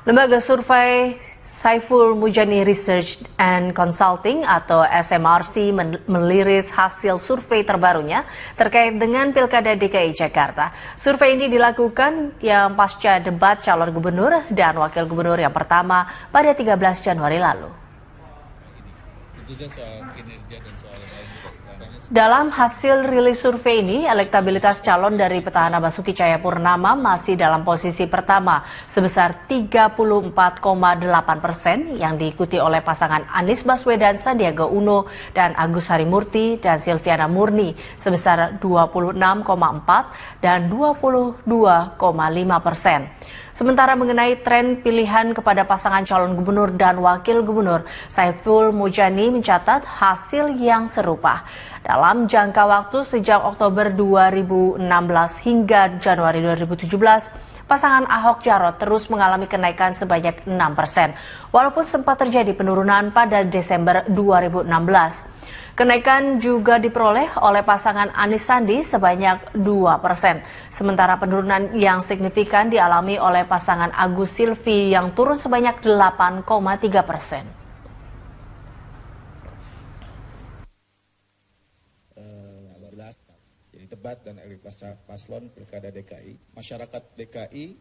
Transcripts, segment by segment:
Lembaga survei Saiful Mujani Research and Consulting atau SMRC meliris hasil survei terbarunya terkait dengan Pilkada DKI Jakarta. Survei ini dilakukan yang pasca debat calon gubernur dan wakil gubernur yang pertama pada 13 Januari lalu. Dalam hasil rilis survei ini, elektabilitas calon dari petahana Basuki Cahayapurnama masih dalam posisi pertama sebesar 34,8% yang diikuti oleh pasangan Anies Baswedan, Sandiaga Uno, dan Agus Harimurti dan Silviana Murni sebesar 26,4 dan 22,5%. Sementara mengenai tren pilihan kepada pasangan calon gubernur dan wakil gubernur, Saiful Mujani mencatat hasil yang serupa. Dalam jangka waktu sejak Oktober 2016 hingga Januari 2017, pasangan Ahok Jarot terus mengalami kenaikan sebanyak 6%, walaupun sempat terjadi penurunan pada Desember 2016. Kenaikan juga diperoleh oleh pasangan Anies Sandi sebanyak 2%. Sementara penurunan yang signifikan dialami oleh pasangan Agus Silvi yang turun sebanyak 8,3%. Jadi debat dan elektabilitas paslon Pilkada DKI, masyarakat DKI.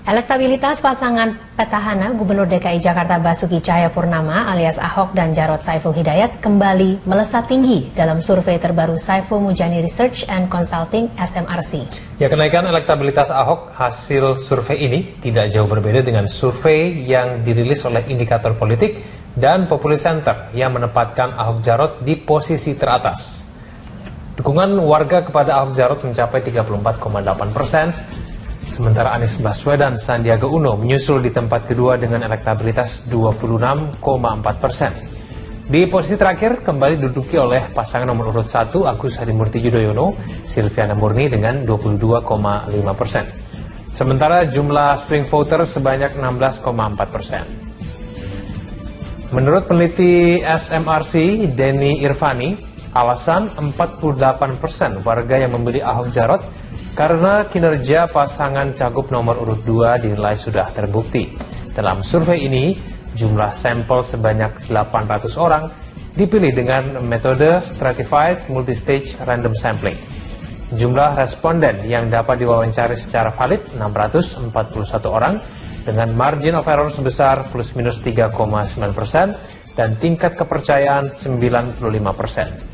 Elektabilitas pasangan petahana Gubernur DKI Jakarta Basuki Cahayapurnama alias Ahok dan Jarot Saiful Hidayat kembali melesat tinggi dalam survei terbaru Saiful Mujani Research and Consulting SMRC. Ya, kenaikan elektabilitas Ahok hasil survei ini tidak jauh berbeda dengan survei yang dirilis oleh Indikator Politik dan Populi Center yang menempatkan Ahok Jarot di posisi teratas. Dukungan warga kepada Ahok Jarot mencapai 34,8%. Sementara Anies Baswedan Sandiaga Uno menyusul di tempat kedua dengan elektabilitas 26,4%. Di posisi terakhir kembali diduduki oleh pasangan nomor urut 1 Agus Harimurti Yudhoyono, Silviana Murni dengan 22,5%. Sementara jumlah swing voter sebanyak 16,4%. Menurut peneliti SMRC Denny Irvani, alasan 48% warga yang memilih Ahok Jarot karena kinerja pasangan cagup nomor urut 2 dinilai sudah terbukti. Dalam survei ini, jumlah sampel sebanyak 800 orang dipilih dengan metode Stratified Multistage Random Sampling. Jumlah responden yang dapat diwawancari secara valid 641 orang dengan margin of error sebesar plus minus 3,9% dan tingkat kepercayaan 95%.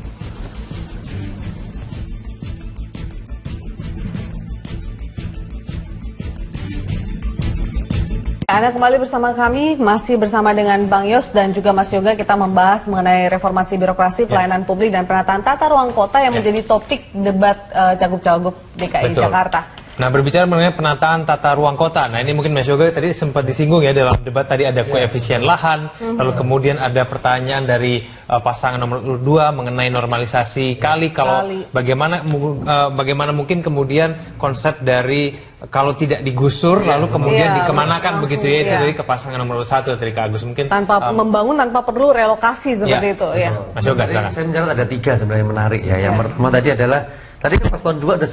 Anda kembali bersama kami, masih bersama dengan Bang Yos dan juga Mas Yoga. Kita membahas mengenai reformasi birokrasi, pelayanan publik dan penataan tata ruang kota yang menjadi topik debat cagup-cagup DKI Jakarta. Nah, berbicara mengenai penataan tata ruang kota, nah ini mungkin Mas Yoga tadi sempat disinggung ya dalam debat tadi ada koefisien lahan, lalu kemudian ada pertanyaan dari pasangan nomor 2 mengenai normalisasi kali, bagaimana mungkin kemudian konsep dari kalau tidak digusur lalu kemudian dikemanakan begitu ya, itu dari ke pasangan nomor 1 dari Kak Agus mungkin tanpa membangun tanpa perlu relokasi seperti itu ya. Mas Yoga, saya mencatat ada 3 sebenarnya menarik ya. Yang pertama tadi adalah tadi kan paslon 2 ada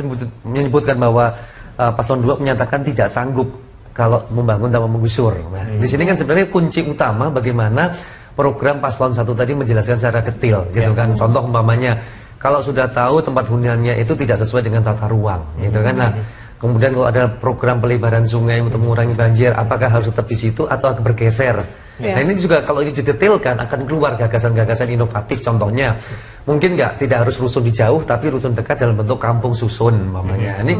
menyebutkan bahwa paslon 2 menyatakan tidak sanggup kalau membangun tanpa menggusur. Nah, di sini kan sebenarnya kunci utama bagaimana program paslon 1 tadi menjelaskan secara detail gitu kan. Contoh umpamanya kalau sudah tahu tempat huniannya itu tidak sesuai dengan tata ruang gitu kan. Nah, kemudian kalau ada program pelebaran sungai untuk mengurangi banjir, apakah harus tetap di situ atau bergeser? Nah, ini juga kalau ini didetailkan akan keluar gagasan-gagasan inovatif. Contohnya mungkin tidak harus rusun di jauh, tapi rusun dekat dalam bentuk kampung susun umpamanya. Ini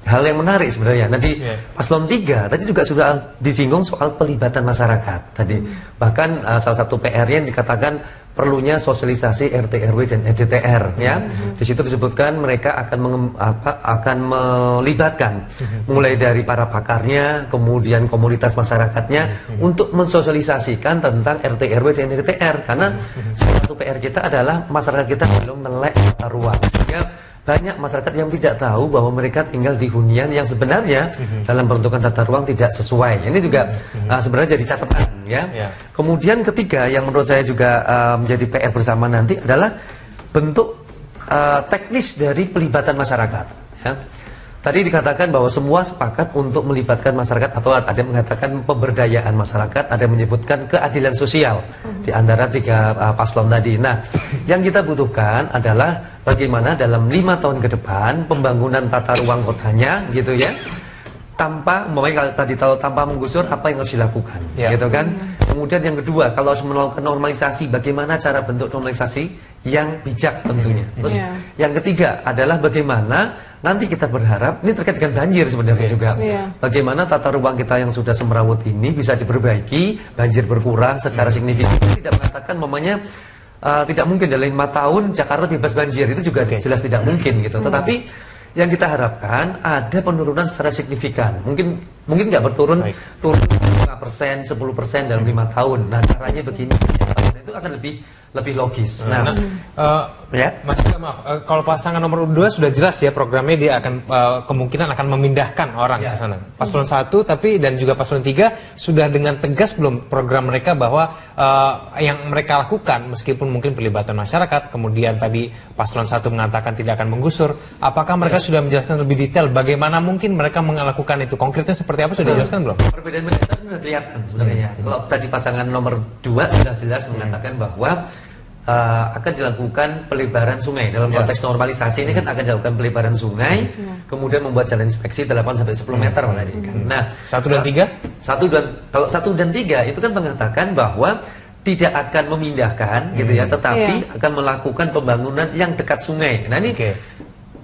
hal yang menarik sebenarnya. Nah, di paslon 3 tadi juga sudah disinggung soal pelibatan masyarakat tadi. Bahkan salah satu PR-nya yang dikatakan perlunya sosialisasi RT RW dan RDTR ya. Di situ disebutkan mereka akan melibatkan mulai dari para pakarnya, kemudian komunitas masyarakatnya untuk mensosialisasikan tentang RT RW dan RDTR karena satu PR kita adalah masyarakat kita belum melek tata ruang. Sehingga banyak masyarakat yang tidak tahu bahwa mereka tinggal di hunian yang sebenarnya dalam peruntukan tata ruang tidak sesuai. Ini juga sebenarnya jadi catatan ya. Kemudian ketiga yang menurut saya juga menjadi PR bersama nanti adalah bentuk teknis dari pelibatan masyarakat ya. Tadi dikatakan bahwa semua sepakat untuk melibatkan masyarakat, atau ada yang mengatakan pemberdayaan masyarakat, ada yang menyebutkan keadilan sosial di antara tiga paslon tadi. Nah, yang kita butuhkan adalah bagaimana dalam 5 tahun ke depan pembangunan tata ruang kotanya, gitu ya, tanpa, kalau tadi tanpa menggusur, apa yang harus dilakukan, gitu kan? Kemudian yang kedua, kalau harus melakukan normalisasi, bagaimana cara bentuk normalisasi yang bijak tentunya. Terus yang ketiga adalah bagaimana nanti kita berharap, ini terkait dengan banjir sebenarnya juga. Bagaimana tata ruang kita yang sudah semrawut ini bisa diperbaiki, banjir berkurang secara signifikan. Tidak mengatakan mamanya tidak mungkin dalam 5 tahun Jakarta bebas banjir, itu juga jelas tidak mungkin gitu. Tetapi yang kita harapkan ada penurunan secara signifikan. Mungkin nggak turun 5%, 10% dalam 5 tahun. Nah, caranya begini, itu akan lebih logis. Nah, Mas, maaf, kalau pasangan nomor 2 sudah jelas ya programnya, dia akan kemungkinan akan memindahkan orang ke sana. Paslon 1 tapi dan juga paslon 3 sudah dengan tegas belum program mereka bahwa yang mereka lakukan, meskipun mungkin pelibatan masyarakat, kemudian tadi paslon 1 mengatakan tidak akan menggusur, apakah mereka sudah menjelaskan lebih detail bagaimana mungkin mereka melakukan itu? Konkretnya seperti apa, sudah dijelaskan belum? Perbedaan mendasar sudah kelihatan sebenarnya. Kalau tadi pasangan nomor 2 sudah jelas mengatakan bahwa akan dilakukan pelebaran sungai. Dalam konteks normalisasi ini kan akan dilakukan pelebaran sungai, kemudian membuat jalan inspeksi 8-10 meter tadi kan. Nah, 1 dan 3? Kalau 1 dan 3 itu kan mengatakan bahwa tidak akan memindahkan gitu ya, tetapi akan melakukan pembangunan yang dekat sungai. Nah, ini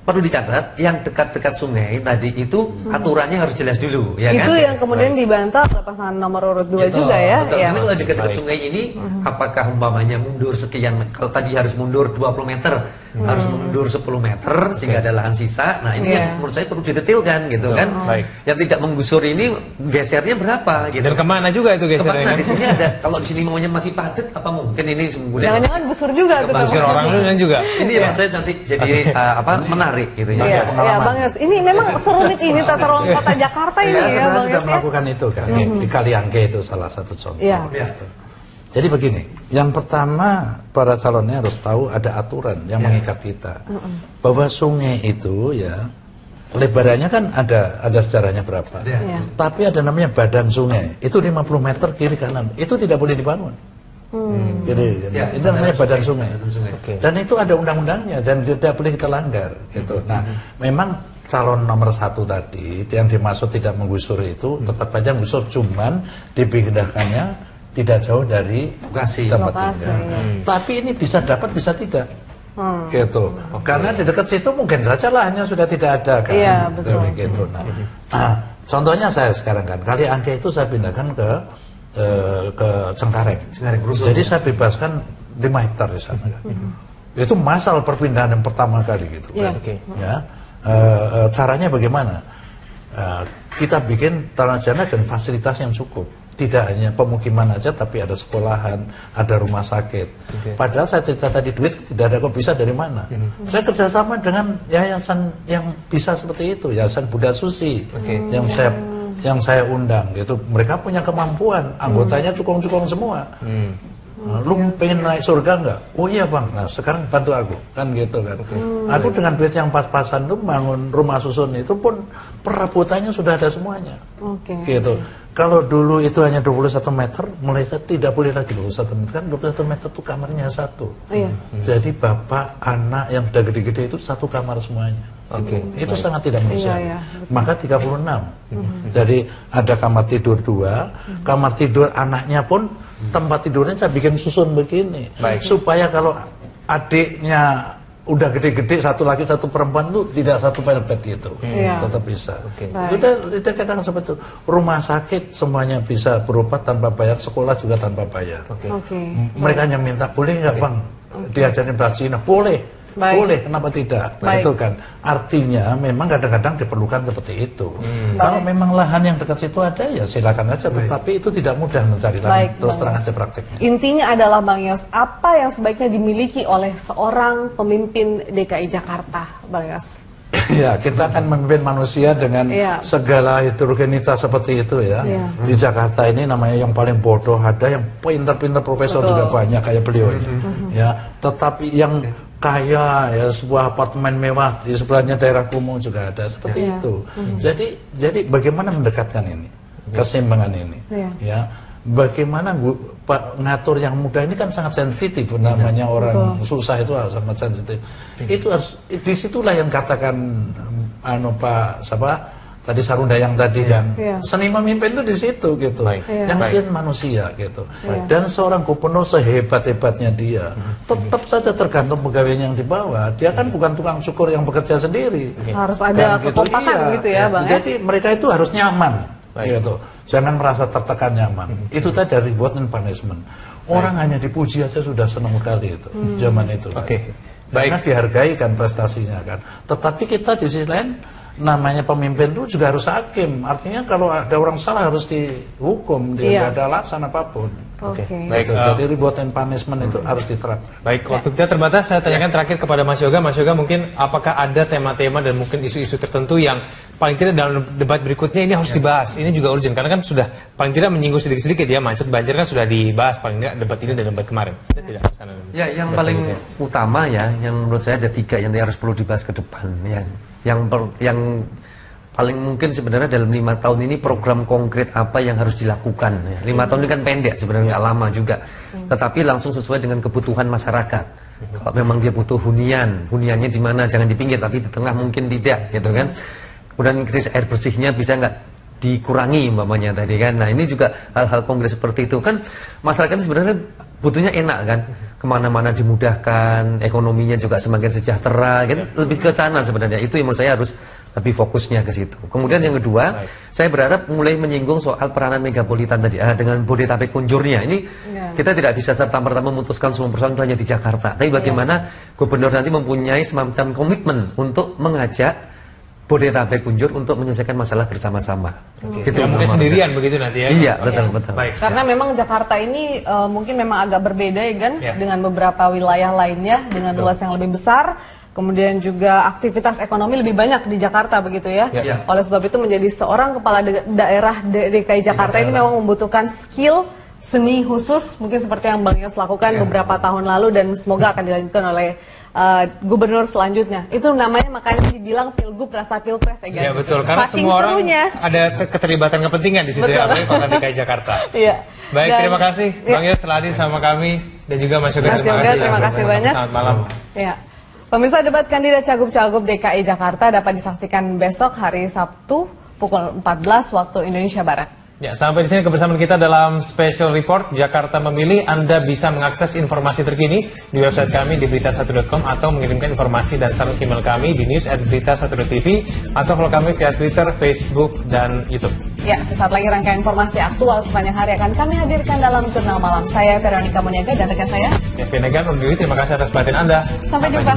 perlu dicatat, yang dekat-dekat sungai tadi itu aturannya harus jelas dulu, ya itu kan? yang kemudian dibantah oleh pasangan nomor urut 2 juga ya. Betul. Karena kalau dekat-dekat sungai ini, apakah umpamanya mundur sekian, kalau tadi harus mundur 20 meter, harus mundur 10 meter sehingga ada lahan sisa. Nah, ini yang menurut saya perlu didetailkan gitu kan. Yang tidak menggusur ini gesernya berapa gitu. Dan kemana juga itu gesernya? Nah, di sini ada, kalau di sini maunya masih padat, apa mungkin ini kemudian jangan-jangan gusur juga tuh. Gusur orang dulu juga. Ini menurut saya nanti jadi menarik gitu ya. Iya, Bang Yos. Ini memang serumit ini tata ruang kota Jakarta ini ya, Bang Yos. Sudah melakukan itu kan. Di Kaliangke itu salah satu contoh. Gitu. Jadi begini, yang pertama para calonnya harus tahu ada aturan yang mengikat kita. Bahwa sungai itu ya lebarannya kan ada sejarahnya berapa. Tapi ada namanya badan sungai. Itu 50 meter kiri kanan. Itu tidak boleh dibangun. Jadi itu namanya badan sungai. Dan itu ada undang-undangnya dan tidak boleh kita langgar gitu. Nah, memang calon nomor 1 tadi yang dimaksud tidak menggusur itu tetap aja menggusur, cuman dipindahkannya tidak jauh dari tempat tinggal. Tapi ini bisa dapat, bisa tidak. Gitu. Karena di dekat situ mungkin saja lahannya sudah tidak ada kan. Iya, betul. Gitu. Nah, contohnya saya sekarang kan, Kaliangke itu saya pindahkan ke Cengkareng. Jadi saya bebaskan 5 hektar di sana kan. Itu masalah perpindahan yang pertama kali gitu kan. Ya. Caranya bagaimana? Kita bikin tanah jana dan fasilitas yang cukup. Tidak hanya pemukiman aja, tapi ada sekolahan, ada rumah sakit. Padahal saya cerita tadi duit tidak ada, kok bisa dari mana? Saya kerjasama dengan yayasan yang bisa seperti itu, Yayasan Bunda Susi, yang saya undang gitu. Mereka punya kemampuan, anggotanya cukong-cukong semua. Lu pengen naik surga enggak? Oh iya bang, nah sekarang bantu aku, kan gitu kan. Aku dengan duit yang pas-pasan tuh bangun rumah susun itu pun perabotannya sudah ada semuanya. Gitu. Kalau dulu itu hanya 21 meter, mulai saat tidak boleh lagi 21 meter, kan 21 meter itu kamarnya 1. Jadi bapak, anak yang sudah gede-gede itu 1 kamar semuanya. Itu sangat tidak manusiawi. Maka 36. Jadi ada kamar tidur 2, kamar tidur anaknya pun tempat tidurnya saya bikin susun begini. Supaya kalau adiknya udah gede-gede, 1 laki 1 perempuan itu tidak 1 bed gitu, tetap bisa. Kita katakan seperti itu. Rumah sakit semuanya bisa berobat tanpa bayar, sekolah juga tanpa bayar. Mereka hanya minta, boleh nggak bang diajarin bahasa Cina? Boleh. Boleh, kenapa tidak? Itu kan artinya memang kadang-kadang diperlukan seperti itu. Kalau memang lahan yang dekat situ ada ya silakan aja, tetapi itu tidak mudah mencari lahan. Terus terang aja prakteknya. Intinya adalah Bang Yos, apa yang sebaiknya dimiliki oleh seorang pemimpin DKI Jakarta, Bang Yos? Ya, kita akan memimpin manusia dengan segala heterogenitas seperti itu ya. Di Jakarta ini namanya yang paling bodoh ada, yang pintar-pintar profesor juga banyak kayak beliau ini. Ya, tetapi yang kaya ya, sebuah apartemen mewah di sebelahnya daerah kumuh juga ada seperti itu. Jadi bagaimana mendekatkan ini, keseimbangan ini, ya. Bagaimana ngatur yang muda ini kan sangat sensitif, namanya orang susah itu sangat sensitif. Itu harus, disitulah yang katakan Pak tadi Sarunda yang tadi kan, seni memimpin itu di situ gitu, yang mungkin manusia gitu. Dan seorang gubernur sehebat-hebatnya dia, tetap saja tergantung pegawainya yang di bawah. Dia kan bukan tukang cukur yang bekerja sendiri. Harus ada kekompakan gitu ya, Bang. Jadi mereka itu harus nyaman, gitu. Jangan merasa tertekan, nyaman. Itu tadi dari reward and punishment. Orang hanya dipuji aja sudah senang sekali itu, zaman itu. Karena dihargai kan prestasinya kan. Tetapi kita di sisi lain, namanya pemimpin itu juga harus hakim. Artinya kalau ada orang salah harus dihukum, dia nggak ada alasan apapun. Baik, jadi reward and punishment itu harus diterapkan. Baik, waktu kita terbatas, saya tanyakan terakhir kepada Mas Yoga. Mas Yoga, mungkin apakah ada tema-tema dan mungkin isu-isu tertentu yang paling tidak dalam debat berikutnya ini harus dibahas? Ini juga urgent, karena kan sudah paling tidak menyinggung sedikit-sedikit ya, macet banjir kan sudah dibahas paling tidak debat ini dan debat kemarin. Ada tidak pesan? Ya, yang paling utama ya, yang menurut saya ada 3 yang harus perlu dibahas ke depan ya. Yang paling mungkin sebenarnya dalam 5 tahun ini program konkret apa yang harus dilakukan ya. 5 tahun ini kan pendek sebenarnya, nggak lama juga, tetapi langsung sesuai dengan kebutuhan masyarakat. Kalau memang dia butuh huniannya di mana, jangan di pinggir tapi di tengah mungkin tidak gitu kan. Kemudian krisis air bersihnya bisa nggak dikurangi umpamanya tadi kan. Nah ini juga hal-hal konkret seperti itu kan, masyarakat sebenarnya butuhnya enak kan, kemana-mana dimudahkan, ekonominya juga semakin sejahtera kan, lebih ke sana sebenarnya. Itu yang menurut saya harus lebih fokusnya ke situ. Kemudian yang kedua, saya berharap mulai menyinggung soal peranan megapolitan tadi, dengan Bodetabek kunjurnya. Ini kita tidak bisa serta-merta memutuskan semua persoalan hanya di Jakarta, tapi bagaimana gubernur nanti mempunyai semacam komitmen untuk mengajak Bodetabek kunjur untuk menyelesaikan masalah bersama-sama. Gitu. Ya, mungkin sendirian begitu nanti ya. Iya, betul. Baik. Karena memang Jakarta ini mungkin memang agak berbeda ya kan, dengan beberapa wilayah lainnya dengan luas yang lebih besar. Kemudian juga aktivitas ekonomi lebih banyak di Jakarta begitu ya. Oleh sebab itu menjadi seorang kepala daerah DKI Jakarta ini memang membutuhkan skill seni khusus, mungkin seperti yang Bang Yos lakukan beberapa tahun lalu dan semoga akan dilanjutkan oleh gubernur selanjutnya. Itu namanya makanya dibilang pilgub rasa pilpres ya guys. Iya betul, karena saking semua orang serunya ada keterlibatan kepentingan di situ ya, apalagi kota DKI Jakarta. Baik, terima kasih Bang Yos telah hadir sama kami dan juga Mas Yoga, terima kasih banyak. Selamat malam. Pemirsa, debat kandidat Cagup-Cagup DKI Jakarta dapat disaksikan besok hari Sabtu pukul 14 waktu Indonesia Barat. Ya, sampai di sini kebersamaan kita dalam Special Report Jakarta Memilih. Anda bisa mengakses informasi terkini di website kami di berita1.com atau mengirimkan informasi dan saran email kami di news@berita1.tv atau follow kami via Twitter, Facebook, dan YouTube. Ya, sesaat lagi rangkaian informasi aktual sepanjang hari akan kami hadirkan dalam Jurnal Malam. Saya Veronica Moniaga dan rekan saya Kevin Negan undur diri. Terima kasih atas perhatian Anda. Sampai jumpa.